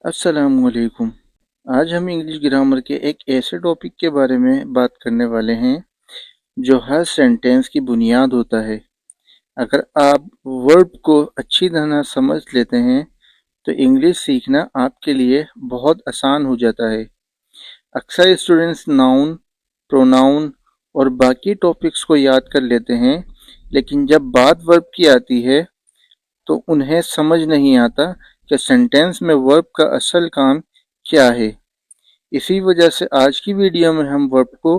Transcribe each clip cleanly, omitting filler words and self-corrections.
अस्सलाम वालेकुम। आज हम इंग्लिश ग्रामर के एक ऐसे टॉपिक के बारे में बात करने वाले हैं जो हर सेंटेंस की बुनियाद होता है। अगर आप वर्ब को अच्छी तरह समझ लेते हैं तो इंग्लिश सीखना आपके लिए बहुत आसान हो जाता है। अक्सर स्टूडेंट्स नाउन, प्रोनाउन और बाकी टॉपिक्स को याद कर लेते हैं, लेकिन जब बात वर्ब की आती है तो उन्हें समझ नहीं आता कि सेंटेंस में वर्ब का असल काम क्या है। इसी वजह से आज की वीडियो में हम वर्ब को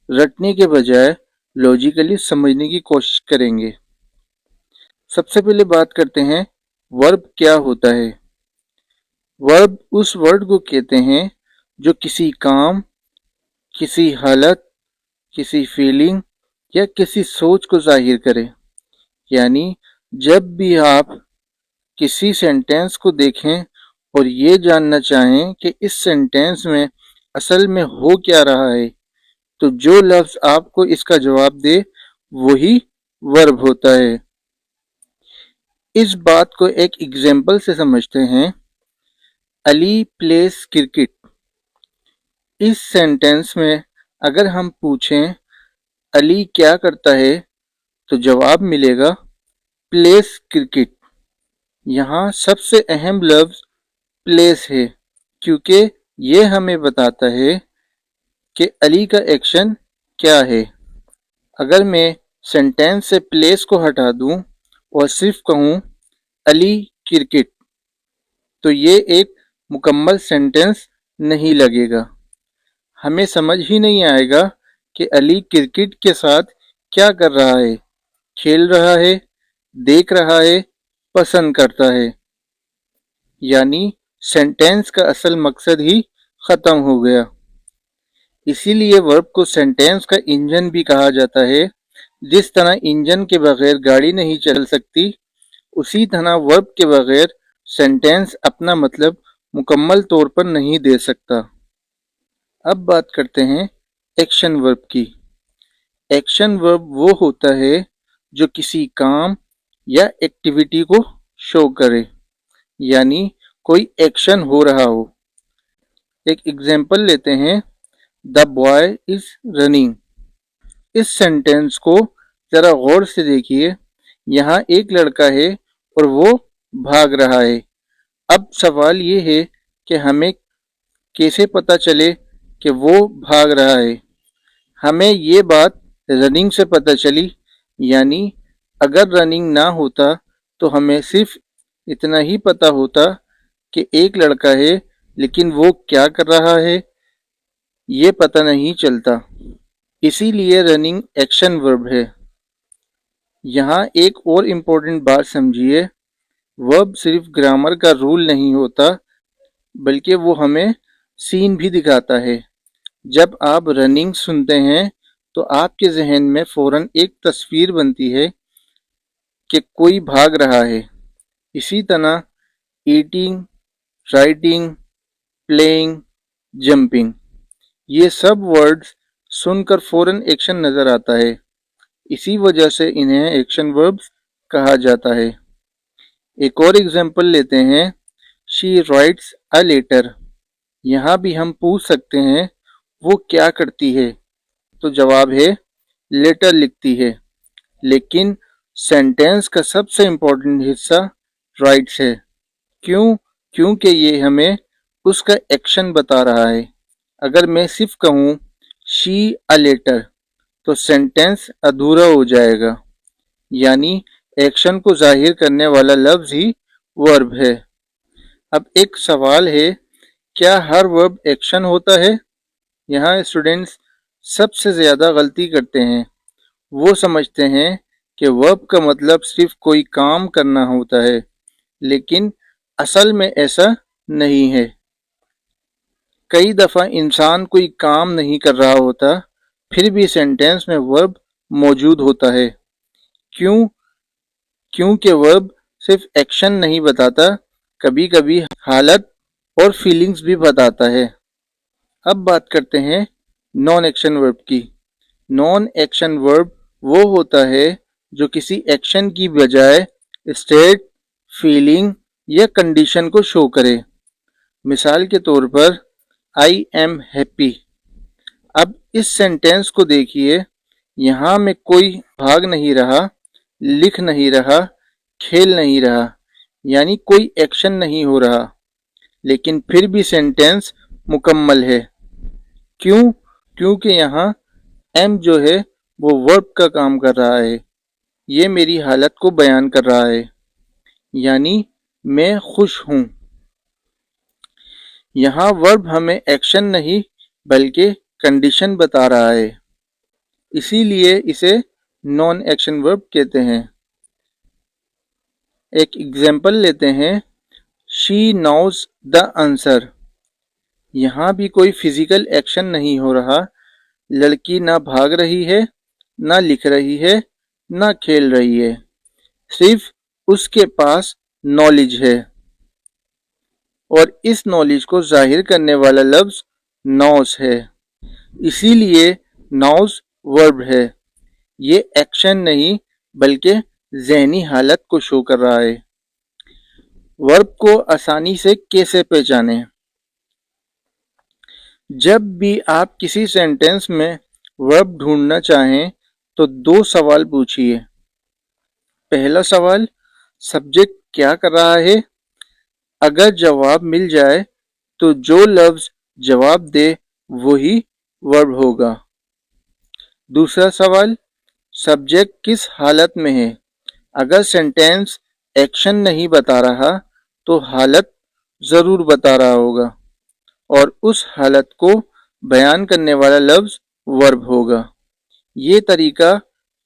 रटने के बजाय लॉजिकली समझने की कोशिश करेंगे। सबसे पहले बात करते हैं वर्ब क्या होता है। वर्ब उस वर्ड को कहते हैं जो किसी काम, किसी हालत, किसी फीलिंग या किसी सोच को जाहिर करे। यानी जब भी आप किसी सेंटेंस को देखें और ये जानना चाहें कि इस सेंटेंस में असल में हो क्या रहा है, तो जो लफ्ज आपको इसका जवाब दे वही वर्ब होता है। इस बात को एक एग्जाम्पल से समझते हैं। Ali place cricket. इस सेंटेंस में अगर हम पूछें अली क्या करता है, तो जवाब मिलेगा प्लेस क्रिकेट। यहाँ सबसे अहम लफ्ज प्लेस है, क्योंकि ये हमें बताता है कि अली का एक्शन क्या है। अगर मैं सेंटेंस से प्लेस को हटा दूं और सिर्फ कहूं अली क्रिकेट, तो ये एक मुकम्मल सेंटेंस नहीं लगेगा। हमें समझ ही नहीं आएगा कि अली क्रिकेट के साथ क्या कर रहा है, खेल रहा है, देख रहा है, पसंद करता है। यानी सेंटेंस का असल मकसद ही खत्म हो गया। इसीलिए वर्ब को सेंटेंस का इंजन भी कहा जाता है। जिस तरह इंजन के बगैर गाड़ी नहीं चल सकती, उसी तरह वर्ब के बगैर सेंटेंस अपना मतलब मुकम्मल तौर पर नहीं दे सकता। अब बात करते हैं एक्शन वर्ब की। एक्शन वर्ब वो होता है जो किसी काम या एक्टिविटी को शो करे, यानी कोई एक्शन हो रहा हो। एक एग्जाम्पल लेते हैं, द बॉय इज रनिंग। इस सेंटेंस को जरा गौर से देखिए। यहाँ एक लड़का है और वो भाग रहा है। अब सवाल ये है कि हमें कैसे पता चले कि वो भाग रहा है। हमें ये बात रनिंग से पता चली, यानी अगर रनिंग ना होता तो हमें सिर्फ इतना ही पता होता कि एक लड़का है, लेकिन वो क्या कर रहा है ये पता नहीं चलता। इसीलिए रनिंग एक्शन वर्ब है। यहाँ एक और इम्पोर्टेंट बात समझिए, वर्ब सिर्फ ग्रामर का रूल नहीं होता, बल्कि वो हमें सीन भी दिखाता है। जब आप रनिंग सुनते हैं तो आपके जहन में फौरन एक तस्वीर बनती है कि कोई भाग रहा है। इसी तरह ईटिंग, राइटिंग, प्लेइंग, जंपिंग, ये सब वर्ड्स सुनकर फौरन एक्शन नजर आता है। इसी वजह से इन्हें एक्शन वर्ब्स कहा जाता है। एक और एग्जांपल लेते हैं, शी राइट्स अ लेटर। यहाँ भी हम पूछ सकते हैं वो क्या करती है, तो जवाब है लेटर लिखती है। लेकिन सेंटेंस का सबसे इम्पोर्टेंट हिस्सा राइट्स है। क्यों? क्योंकि ये हमें उसका एक्शन बता रहा है। अगर मैं सिर्फ कहूँ शी अ लेटर, तो सेंटेंस अधूरा हो जाएगा, यानी एक्शन को जाहिर करने वाला लफ्ज ही वर्ब है। अब एक सवाल है, क्या हर वर्ब एक्शन होता है? यहाँ स्टूडेंट्स सबसे ज्यादा गलती करते हैं। वो समझते हैं कि वर्ब का मतलब सिर्फ कोई काम करना होता है, लेकिन असल में ऐसा नहीं है। कई दफा इंसान कोई काम नहीं कर रहा होता, फिर भी सेंटेंस में वर्ब मौजूद होता है। क्यों? क्योंकि वर्ब सिर्फ एक्शन नहीं बताता, कभी कभी हालत और फीलिंग्स भी बताता है। अब बात करते हैं नॉन एक्शन वर्ब की। नॉन एक्शन वर्ब वो होता है जो किसी एक्शन की बजाय स्टेट, फीलिंग या कंडीशन को शो करे। مثال کے طور پر آئی ایم ہیپی۔ اب اس سینٹینس کو دیکھیے، یہاں میں کوئی بھاگ نہیں رہا، لکھ نہیں رہا، کھیل نہیں رہا، یعنی کوئی ایکشن نہیں ہو رہا، لیکن پھر بھی سینٹینس مکمل ہے۔ کیوں؟ کیونکہ یہاں ایم جو ہے وہ ورب کا کام کر رہا ہے، یہ میری حالت کو بیان کر رہا ہے، یعنی میں خوش ہوں۔ یہاں ورب ہمیں ایکشن نہیں بلکہ کنڈیشن بتا رہا ہے، اسی لیے اسے نان ایکشن ورب کہتے ہیں۔ ایک ایگزامپل لیتے ہیں، شی نوز دا آنسر۔ یہاں بھی کوئی فزیکل ایکشن نہیں ہو رہا، لڑکی نہ بھاگ رہی ہے، نہ لکھ رہی ہے، نہ کھیل رہی ہے، صرف اس کے پاس نالج ہے، اور اس نالج کو ظاہر کرنے والا لفظ نوز ہے، اسی لیے نوز ورب ہے۔ یہ ایکشن نہیں بلکہ ذہنی حالت کو شو کر رہا ہے۔ ورب کو آسانی سے کیسے پہچانیں؟ جب بھی آپ کسی سینٹینس میں ورب ڈھونڈنا چاہیں تو 2 سوال پوچھئے۔ پہلا سوال، سبجیکٹ کیا کر رہا ہے؟ اگر جواب مل جائے تو جو لفظ جواب دے وہی ورب ہوگا۔ دوسرا سوال، سبجیکٹ کس حالت میں ہے؟ اگر سینٹینس ایکشن نہیں بتا رہا تو حالت ضرور بتا رہا ہوگا، اور اس حالت کو بیان کرنے والا لفظ ورب ہوگا۔ یہ طریقہ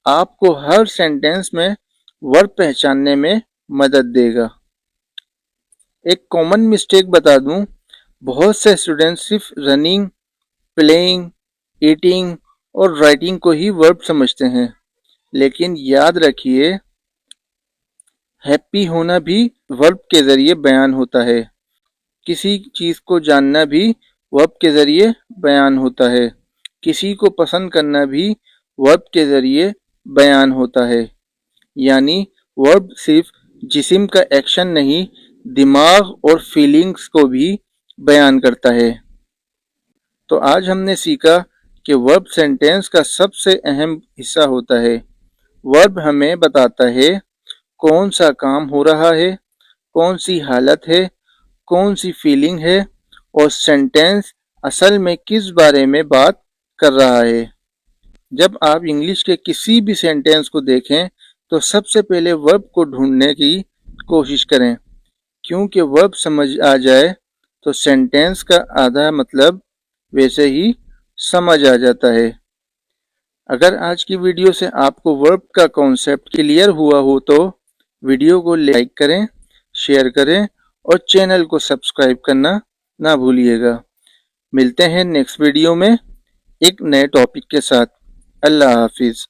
آپ کو ہر سینٹینس میں ورب پہچاننے میں مدد دے گا۔ ایک کامن مسٹیک بتا دوں، بہت سے اسٹوڈنٹ صرف رننگ، پلینگ، ایٹنگ اور رائٹنگ کو ہی ورب سمجھتے ہیں، لیکن یاد رکھیے ہیپی ہونا بھی ورب کے ذریعے بیان ہوتا ہے، کسی چیز کو جاننا بھی ورب کے ذریعے بیان ہوتا ہے، کسی کو پسند کرنا بھی ورب کے ذریعے بیان ہوتا ہے، یعنی ورب صرف جسم کا ایکشن نہیں، دماغ اور فیلنگز کو بھی بیان کرتا ہے۔ تو آج ہم نے سیکھا کہ ورب سینٹینس کا سب سے اہم حصہ ہوتا ہے۔ ورب ہمیں بتاتا ہے کون سا کام ہو رہا ہے، کون سی حالت ہے، کون سی فیلنگ ہے، اور سینٹینس اصل میں کس بارے میں بات کر رہا ہے۔ جب آپ انگلش کے کسی بھی سینٹینس کو دیکھیں تو سب سے پہلے ورب کو ڈھونڈنے کی کوشش کریں، کیونکہ ورب سمجھ آ جائے تو سینٹینس کا آدھا مطلب ویسے ہی سمجھ آ جاتا ہے۔ اگر آج کی ویڈیو سے آپ کو ورب کا کانسیپٹ کلیئر ہوا ہو تو ویڈیو کو لائک کریں، شیئر کریں اور چینل کو سبسکرائب کرنا نہ بھولیے گا۔ ملتے ہیں نیکسٹ ویڈیو میں ایک نئے ٹاپک کے ساتھ۔ اللہ حافظ۔